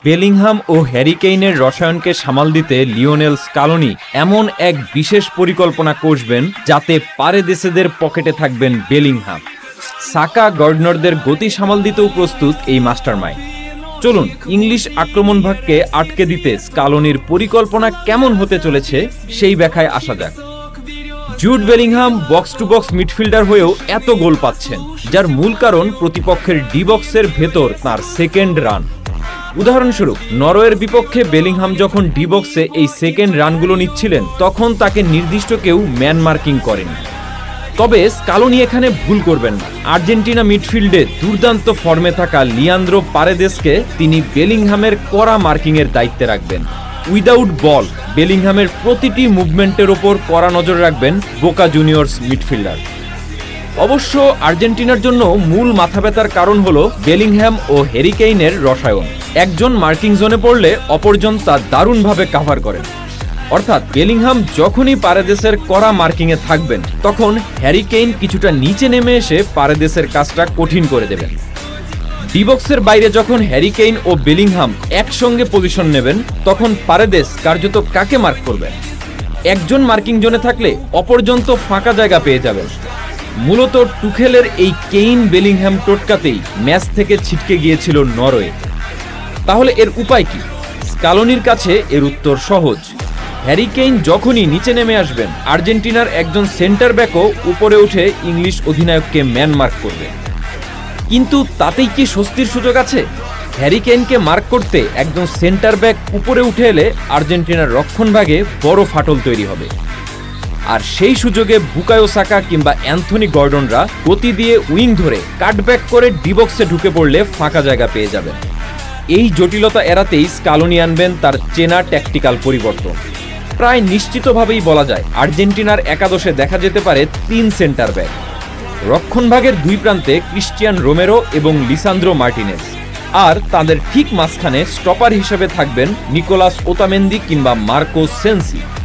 Bellingham ও Harry কেইনের রসায়নকে সামাল দিতে লিওনেল স্কালোনি এমন এক বিশেষ পরিকল্পনা কষবেন যাতে পারেদেসেদের পকেটে থাকবেন বেলিংহাম। সাকা গর্ডনারদের গতি সামাল দিতেও প্রস্তুত এই মাস্টারমাইন্ড। চলুন ইংলিশ আক্রমণভাগকে আটকে দিতে স্কালোনির পরিকল্পনা কেমন হতে চলেছে সেই ব্যাখ্যায় আসা যাক। Jude Bellingham box to box midfielder হয়েও এত গোল পাচ্ছেন, যার মূল কারণ প্রতিপক্ষের ডি বক্সের ভেতর তার সেকেন্ড রান। উদাহরণস্বরূপ নরওয়ের বিপক্ষে বেলিংহাম যখন ডি বক্সে এই সেকেন্ড রানগুলো নিচ্ছিলেন তখন তাকে নির্দিষ্ট কেউ ম্যান মার্কিং করেনি। তবে স্কালোনি এখানে ভুল করবেন না। আর্জেন্টিনা মিডফিল্ডে দুর্দান্ত ফর্মে থাকা লিয়ান্দ্রো পারেদেসকে তিনি বেলিংহামের কড়া মার্কিংয়ের দায়িত্বে রাখবেন। উইদাউট বল বেলিংহামের প্রতিটি মুভমেন্টের ওপর কড়া নজর রাখবেন বোকা জুনিয়র্স মিডফিল্ডার। অবশ্য আর্জেন্টিনার জন্য মূল মাথা ব্যথার কারণ হলো বেলিংহাম ও হ্যারি কেইনের রসায়ন। একজন মার্কিং জোনে পড়লে অপরজন তা দারুণভাবে কাভার করেন। অর্থাৎ বেলিংহাম যখনই পারেদেসের কড়া মার্কিংয়ে থাকবেন তখন হ্যারি কেইন কিছুটা নিচে নেমে এসে পারেদেসের কাজটা কঠিন করে দেবেন। ডিবক্সের বাইরে যখন হ্যারি কেইন ও বেলিংহাম একসঙ্গে পজিশন নেবেন তখন পারেদেস কার্যত কাকে মার্ক করবেন? একজন মার্কিং জোনে থাকলে অপরজন তো ফাঁকা জায়গা পেয়ে যাবেন। মূলত টুখেলের এই কেইন বেলিংহাম টোটকাতেই ম্যাচ থেকে ছিটকে গিয়েছিল নরওয়ে। তাহলে এর উপায় কি? স্কালোনির কাছে এর উত্তর সহজ। হ্যারি কেইন যখনই নিচে নেমে আসবেন আর্জেন্টিনার একজন সেন্টার ব্যাকও উপরে উঠে ইংলিশ অধিনায়ককে ম্যান মার্ক করবে। কিন্তু তাতেই কি স্বস্তির সুযোগ আছে? হ্যারি কেইনকে মার্ক করতে একজন সেন্টার ব্যাক উপরে উঠে এলে আর্জেন্টিনার রক্ষণভাগে বড় ফাটল তৈরি হবে। আর সেই সুযোগে বুকায়ো সাকা কিংবা অ্যান্থনি গর্ডনরা গতি দিয়ে উইং ধরে কাটব্যাক করে ডিবক্সে ঢুকে পড়লে ফাঁকা জায়গা পেয়ে যাবেন। এই জটিলতা এড়াতেই স্কালোনি আনবেন তার চেনা ট্যাকটিক্যাল পরিবর্তন। প্রায় নিশ্চিতভাবেই বলা যায় আর্জেন্টিনার একাদশে দেখা যেতে পারে 3 সেন্টার ব্যাক। রক্ষণভাগের দুই প্রান্তে ক্রিস্টিয়ান রোমেরো এবং লিসান্দ্রো মার্টিনেজ, আর তাদের ঠিক মাঝখানে স্টপার হিসেবে থাকবেন নিকোলাস ওতামেন্দি কিংবা মার্কো সেন্সি।